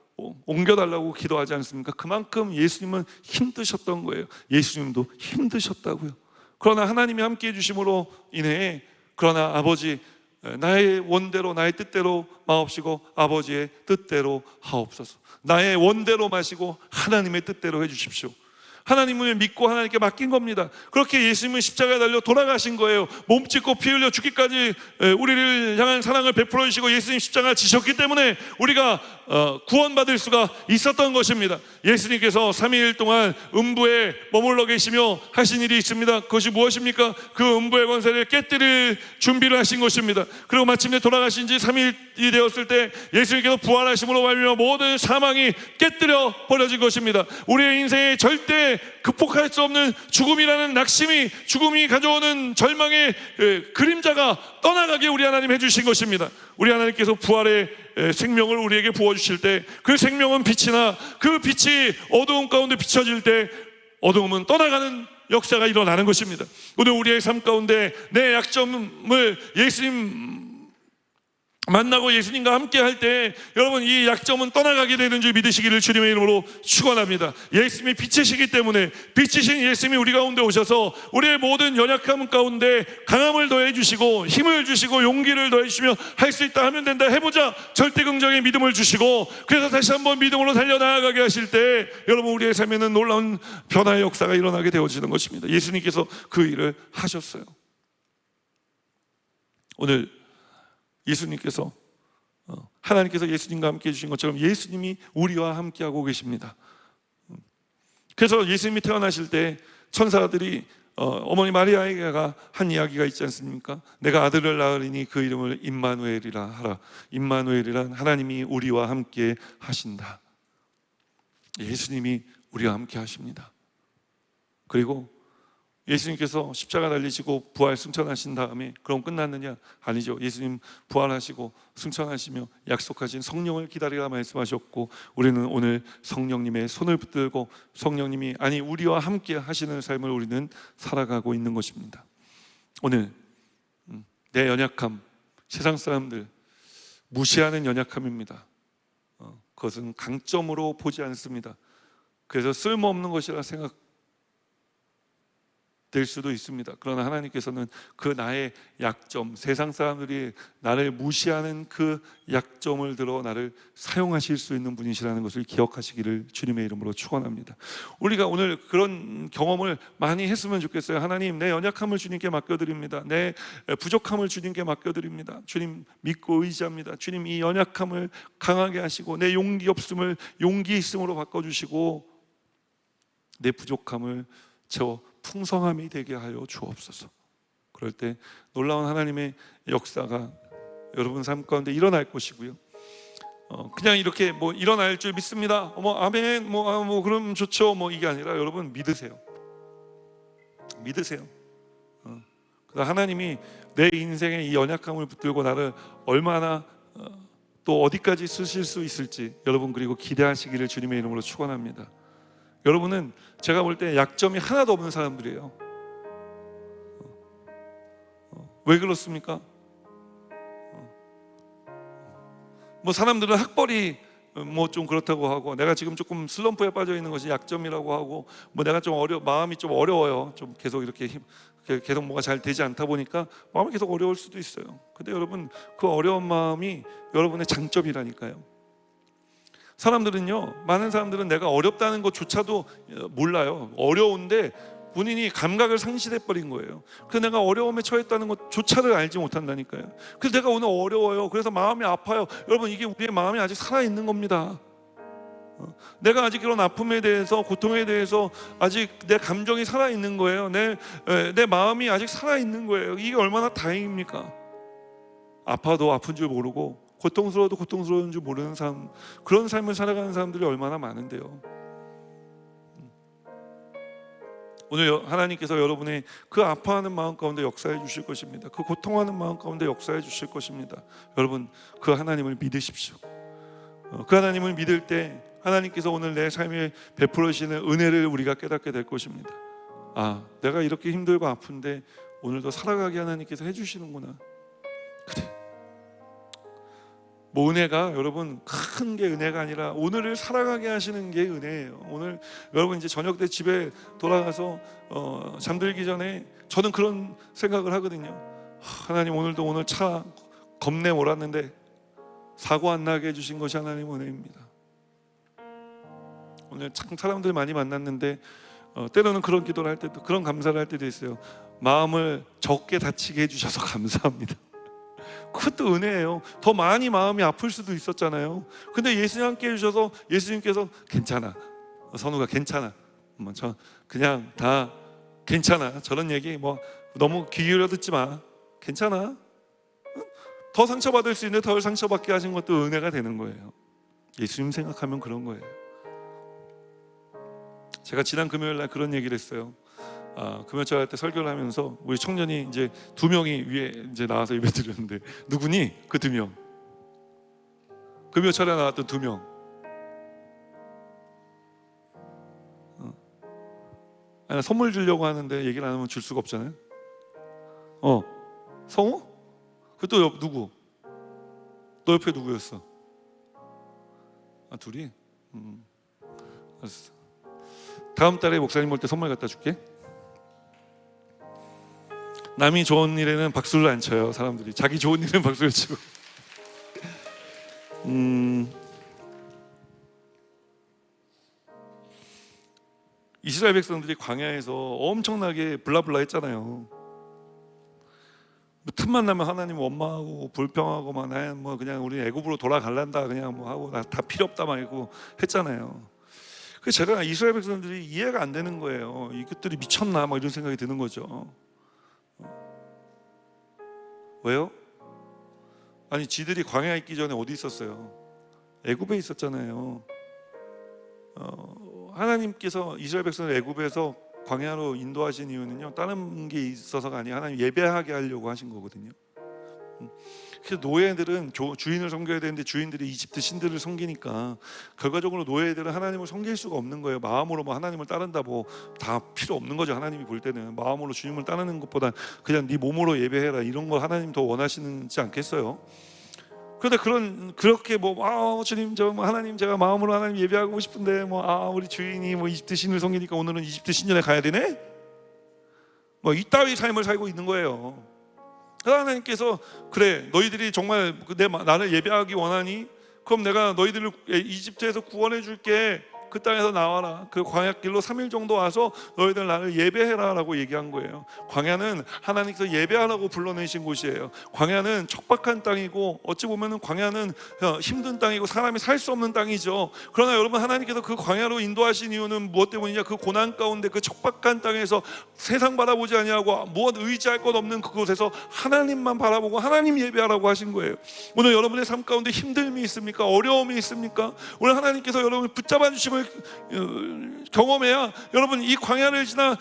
옮겨달라고 기도하지 않습니까? 그만큼 예수님은 힘드셨던 거예요. 예수님도 힘드셨다고요. 그러나 하나님이 함께 해주심으로 인해, 그러나 아버지, 나의 원대로 나의 뜻대로 마옵시고 아버지의 뜻대로 하옵소서. 나의 원대로 마시고 하나님의 뜻대로 해주십시오. 하나님을 믿고 하나님께 맡긴 겁니다. 그렇게 예수님은 십자가에 달려 돌아가신 거예요. 몸짓고 피 흘려 죽기까지 우리를 향한 사랑을 베풀어 주시고 예수님 십자가 지셨기 때문에 우리가 구원받을 수가 있었던 것입니다. 예수님께서 3일 동안 음부에 머물러 계시며 하신 일이 있습니다. 그것이 무엇입니까? 그 음부의 권세를 깨뜨릴 준비를 하신 것입니다. 그리고 마침내 돌아가신 지 3일이 되었을 때 예수님께서 부활하심으로 말미암아 모든 사망이 깨뜨려 버려진 것입니다. 우리의 인생에 절대 극복할 수 없는 죽음이라는 낙심이, 죽음이 가져오는 절망의 그림자가 떠나가게 우리 하나님 해주신 것입니다. 우리 하나님께서 부활의 생명을 우리에게 부어주실 때 그 생명은 빛이나 그 빛이 어두움 가운데 비춰질 때 어두움은 떠나가는 역사가 일어나는 것입니다. 오늘 우리의 삶 가운데 내 약점을 예수님 만나고 예수님과 함께 할 때 여러분 이 약점은 떠나가게 되는 줄 믿으시기를 주님의 이름으로 축원합니다. 예수님이 빛이시기 때문에 빛이신 예수님이 우리 가운데 오셔서 우리의 모든 연약함 가운데 강함을 더해 주시고 힘을 주시고 용기를 더해 주시며 할 수 있다 하면 된다 해보자 절대 긍정의 믿음을 주시고 그래서 다시 한번 믿음으로 달려나가게 하실 때 여러분 우리의 삶에는 놀라운 변화의 역사가 일어나게 되어지는 것입니다. 예수님께서 그 일을 하셨어요. 오늘 예수님께서 하나님께서 예수님과 함께 해주신 것처럼 예수님이 우리와 함께하고 계십니다. 그래서 예수님이 태어나실 때 천사들이 어머니 마리아에게가 한 이야기가 있지 않습니까? 내가 아들을 낳으리니 그 이름을 임마누엘이라 하라. 임마누엘이란 하나님이 우리와 함께 하신다. 예수님이 우리와 함께 하십니다. 그리고 예수님께서 십자가 달리시고 부활 승천하신 다음에 그럼 끝났느냐? 아니죠. 예수님 부활하시고 승천하시며 약속하신 성령을 기다리라 말씀하셨고 우리는 오늘 성령님의 손을 붙들고 성령님이 아니 우리와 함께 하시는 삶을 우리는 살아가고 있는 것입니다. 오늘 내 연약함, 세상 사람들 무시하는 연약함입니다. 그것은 강점으로 보지 않습니다. 그래서 쓸모없는 것이라 생각 될 수도 있습니다. 그러나 하나님께서는 그 나의 약점, 세상 사람들이 나를 무시하는 그 약점을 들어 나를 사용하실 수 있는 분이시라는 것을 기억하시기를 주님의 이름으로 축원합니다. 우리가 오늘 그런 경험을 많이 했으면 좋겠어요. 하나님, 내 연약함을 주님께 맡겨드립니다. 내 부족함을 주님께 맡겨드립니다. 주님 믿고 의지합니다. 주님 이 연약함을 강하게 하시고 내 용기 없음을 용기 있음으로 바꿔주시고 내 부족함을 채워 풍성함이 되게 하여 주옵소서. 그럴 때 놀라운 하나님의 역사가 여러분 삶 가운데 일어날 것이고요. 그냥 이렇게 뭐 일어날 줄 믿습니다. 아멘. 그럼 좋죠. 이게 아니라 여러분 믿으세요. 믿으세요. 하나님이 내 인생의 이 연약함을 붙들고 나를 얼마나 또 어디까지 쓰실 수 있을지 여러분 그리고 기대하시기를 주님의 이름으로 축원합니다. 여러분은 제가 볼 때 약점이 하나도 없는 사람들이에요. 왜 그렇습니까? 뭐 사람들은 학벌이 뭐 좀 그렇다고 하고, 내가 지금 조금 슬럼프에 빠져 있는 것이 약점이라고 하고, 뭐 내가 좀 마음이 좀 어려워요. 좀 계속 이렇게 계속 뭐가 잘 되지 않다 보니까 마음이 계속 어려울 수도 있어요. 근데 여러분, 그 어려운 마음이 여러분의 장점이라니까요. 사람들은요, 많은 사람들은 내가 어렵다는 것조차도 몰라요. 어려운데 본인이 감각을 상실해 버린 거예요. 그래서 내가 어려움에 처했다는 것조차를 알지 못한다니까요. 그래서 내가 오늘 어려워요. 그래서 마음이 아파요. 여러분, 이게 우리의 마음이 아직 살아있는 겁니다. 내가 아직 그런 아픔에 대해서, 고통에 대해서 아직 내 감정이 살아있는 거예요. 내 마음이 아직 살아있는 거예요. 이게 얼마나 다행입니까? 아파도 아픈 줄 모르고, 고통스러워도 고통스러운 줄 모르는 삶, 그런 삶을 살아가는 사람들이 얼마나 많은데요. 오늘 하나님께서 여러분의 그 아파하는 마음 가운데 역사해 주실 것입니다. 그 고통하는 마음 가운데 역사해 주실 것입니다. 여러분, 그 하나님을 믿으십시오. 그 하나님을 믿을 때 하나님께서 오늘 내 삶에 베풀어 주시는 은혜를 우리가 깨닫게 될 것입니다. 아, 내가 이렇게 힘들고 아픈데 오늘도 살아가게 하나님께서 해주시는구나. 그래, 뭐 은혜가 여러분 큰 게 은혜가 아니라 오늘을 살아가게 하시는 게 은혜예요. 오늘 여러분 이제 저녁 때 집에 돌아가서 잠들기 전에 저는 그런 생각을 하거든요. 하나님, 오늘도 오늘 차 겁내 몰았는데 사고 안 나게 해주신 것이 하나님 은혜입니다. 오늘 참 사람들 많이 만났는데 때로는 그런 기도를 할 때도, 그런 감사를 할 때도 있어요. 마음을 적게 다치게 해주셔서 감사합니다. 그것도 은혜예요. 더 많이 마음이 아플 수도 있었잖아요. 근데 예수님 함께 해주셔서 예수님께서 괜찮아, 선우가 괜찮아, 저 그냥 다 괜찮아, 저런 얘기 뭐 너무 귀 기울여 듣지 마, 괜찮아. 더 상처받을 수 있는데 덜 상처받게 하신 것도 은혜가 되는 거예요. 예수님 생각하면 그런 거예요. 제가 지난 금요일 날 그런 얘기를 했어요. 금요철 할 때 설교를 하면서 우리 청년이 이제 2명이 위에 이제 나와서 예배 드렸는데, 누구니? 그 2명. 금요철에 나왔던 2명. 선물 주려고 하는데 얘기를 안 하면 줄 수가 없잖아요. 성우? 그 또 누구? 너 옆에 누구였어? 둘이? 알았어. 다음 달에 목사님 올 때 선물 갖다 줄게. 남이 좋은 일에는 박수를 안 쳐요. 사람들이 자기 좋은 일에는 박수를 치고. 이스라엘 백성들이 광야에서 엄청나게 블라블라 했잖아요. 뭐 틈만 나면 하나님 원망하고 불평하고 막, 뭐 그냥 우리 애굽으로 돌아갈란다 그냥 뭐 하고, 나 다 필요 없다 말고 했잖아요. 그래서 제가 이스라엘 백성들이 이해가 안 되는 거예요. 이것들이 미쳤나 막 이런 생각이 드는 거죠. 왜요? 아니, 지들이 광야에 있기 전에 어디 있었어요? 애굽에 있었잖아요. 하나님께서 이스라엘 백성을 애굽에서 광야로 인도하신 이유는요, 다른 게 있어서가 아니라 하나님 예배하게 하려고 하신 거거든요. 그래서 노예들은 주인을 섬겨야 되는데 주인들이 이집트 신들을 섬기니까 결과적으로 노예들은 하나님을 섬길 수가 없는 거예요. 마음으로 뭐 하나님을 따른다 뭐 다 필요 없는 거죠. 하나님이 볼 때는 마음으로 주님을 따르는 것보다 그냥 네 몸으로 예배해라, 이런 걸 하나님 더 원하시지 않겠어요? 그런데 그렇게 뭐 주님, 하나님 제가 마음으로 하나님 예배하고 싶은데 우리 주인이 이집트 신을 섬기니까 오늘은 이집트 신전에 가야 되네? 이따위 삶을 살고 있는 거예요. 하나님께서 그래, 너희들이 정말 나를 예배하기 원하니? 그럼 내가 너희들을 이집트에서 구원해 줄게. 그 땅에서 나와라. 그 광야길로 3일 정도 와서 너희들 나를 예배해라 라고 얘기한 거예요. 광야는 하나님께서 예배하라고 불러내신 곳이에요. 광야는 척박한 땅이고, 어찌 보면 광야는 힘든 땅이고 사람이 살 수 없는 땅이죠. 그러나 여러분, 하나님께서 그 광야로 인도하신 이유는 무엇 때문이냐? 그 고난 가운데, 그 척박한 땅에서 세상 바라보지 아니하고 무엇 의지할 것 없는 그곳에서 하나님만 바라보고 하나님 예배하라고 하신 거예요. 오늘 여러분의 삶 가운데 힘듦이 있습니까? 어려움이 있습니까? 오늘 하나님께서 여러분을 붙잡아 주심을 경험해야 여러분 이 광야를 지나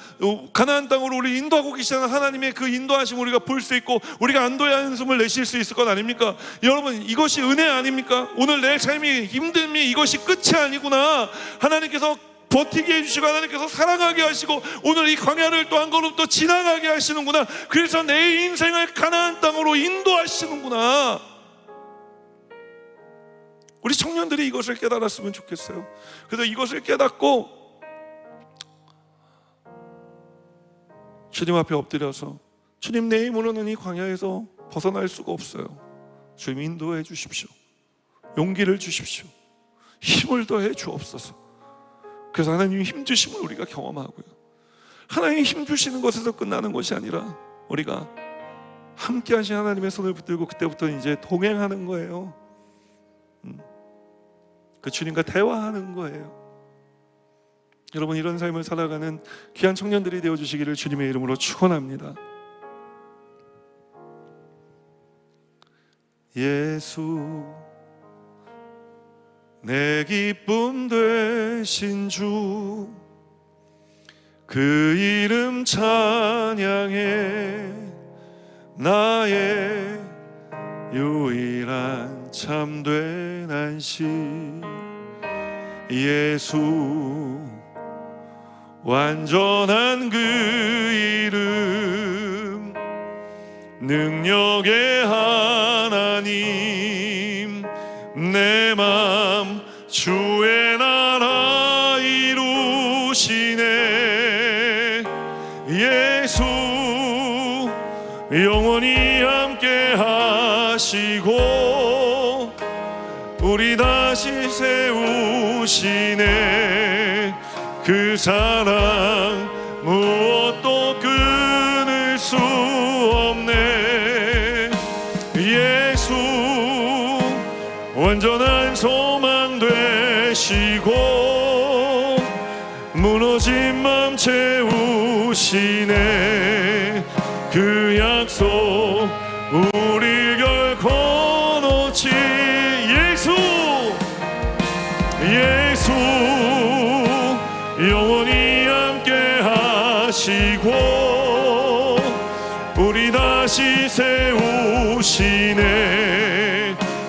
가나안 땅으로 우리 인도하고 계시는 하나님의 그 인도하심을 우리가 볼 수 있고, 우리가 안도의 한숨을 내쉴 수 있을 것 아닙니까? 여러분, 이것이 은혜 아닙니까? 오늘 내 삶이 힘듦이 이것이 끝이 아니구나. 하나님께서 버티게 해주시고 하나님께서 사랑하게 하시고 오늘 이 광야를 또 한 걸음 또 지나가게 하시는구나. 그래서 내 인생을 가나안 땅으로 인도하시는구나. 우리 청년들이 이것을 깨달았으면 좋겠어요. 그래서 이것을 깨닫고 주님 앞에 엎드려서, 주님, 내 힘으로는 이 광야에서 벗어날 수가 없어요. 주님 인도해 주십시오. 용기를 주십시오. 힘을 더해 주옵소서. 그래서 하나님 힘 주심을 우리가 경험하고요, 하나님 힘 주시는 것에서 끝나는 것이 아니라 우리가 함께 하신 하나님의 손을 붙들고 그때부터 이제 동행하는 거예요. 그 주님과 대화하는 거예요. 여러분, 이런 삶을 살아가는 귀한 청년들이 되어주시기를 주님의 이름으로 축원합니다. 예수, 내 기쁨 되신 주, 그 이름 찬양해, 나의 유일한 참된 안식. 예수, 완전한 그 이름, 능력의 하나님, 내 맘 주의 나라 이루시네. 예수, 영원히 함께 하시고 우리 다시 세우시네. 그 사랑 무엇도 끊을 수 없네. 예수, 완전한 소망 되시고 무너진 맘 채우시네. 그 약속 우리 결코 놓지. 예수, 예수, 영원히 함께 하시고 우리 다시 세우시네.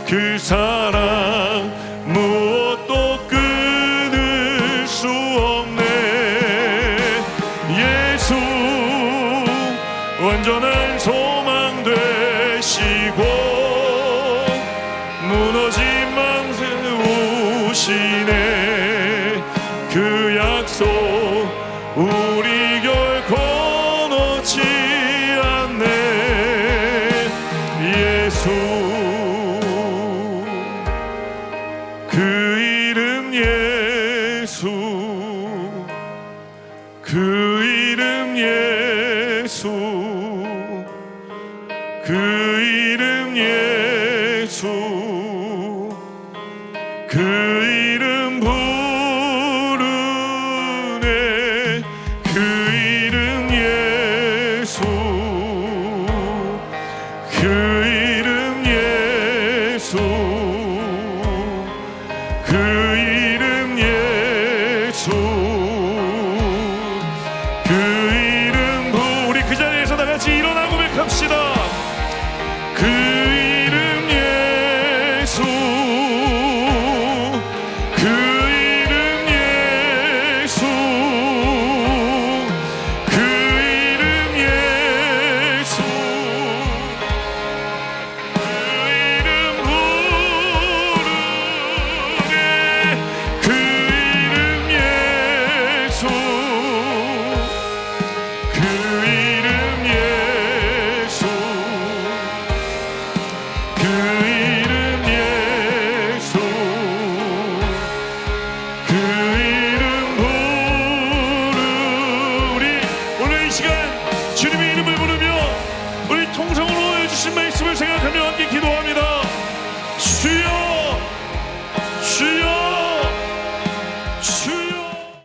그 사랑 무엇도 끊을 수 없네. 예수, 완전한 소망 되시고 무너진 맘 세우시네. 그 약속 우리 결코 놓지 않네. 예수, 그 이름 예수, 그 이름 예수, 그 이름 예수, 그 이름 부르네. 그 이름 예수, 그 이름 예수, 그 이름 예수, 그 이름 우리 그 자리에서 다 같이 일어나 고백합시다. 그